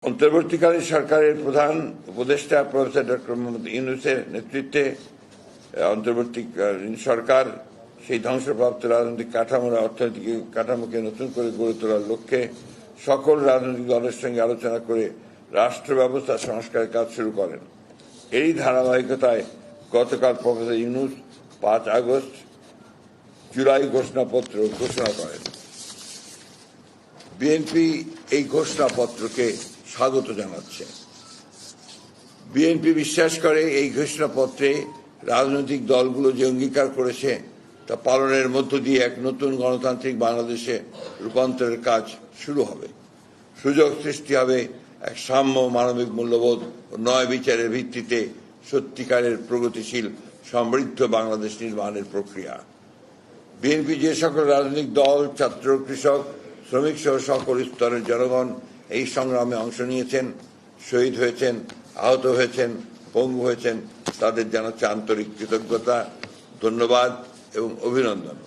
অন্তর্বর্তীকালীন সরকারের প্রধান উপদেষ্টা প্রফেসর ডক্টর মোহাম্মদ ইউনূসের নেতৃত্বে অন্তর্বর্তীকালীন সরকার সেই ধ্বংসপ্রাপ্ত রাজনৈতিক অর্থনৈতিক কাঠামোকে নতুন করে গড়ে তোলার লক্ষ্যে সকল রাজনৈতিক দলের সঙ্গে আলোচনা করে রাষ্ট্র ব্যবস্থা সংস্কারের কাজ শুরু করেন। এই ধারাবাহিকতায় গতকাল প্রফেসর ইউনূস 5 আগস্ট জুলাই ঘোষণাপত্র ঘোষণা করেন। বিএনপি এই ঘোষণাপত্রকে স্বাগত জানাচ্ছে। বিএনপি বিশ্বাস করে এই ঘোষণাপত্রে রাজনৈতিক দলগুলো যে অঙ্গীকার করেছে তা পালনের মধ্য দিয়ে এক নতুন গণতান্ত্রিক বাংলাদেশে রূপান্তরের কাজ শুরু হবে। সুযোগ সৃষ্টি হবে এক সাম্য, মানবিক মূল্যবোধ ও ন্যায় বিচারের ভিত্তিতে সত্যিকারের প্রগতিশীল সমৃদ্ধ বাংলাদেশ নির্মাণের প্রক্রিয়া। বিএনপি যে সকল রাজনৈতিক দল, ছাত্র, কৃষক, শ্রমিক সহ সকল স্তরের জনগণ এই সংগ্রামে অংশ নিয়েছেন, শহীদ হয়েছেন, আহত হয়েছেন, পঙ্গু হয়েছেন, তাদের জানাচ্ছে আন্তরিক কৃতজ্ঞতা, ধন্যবাদ এবং অভিনন্দন।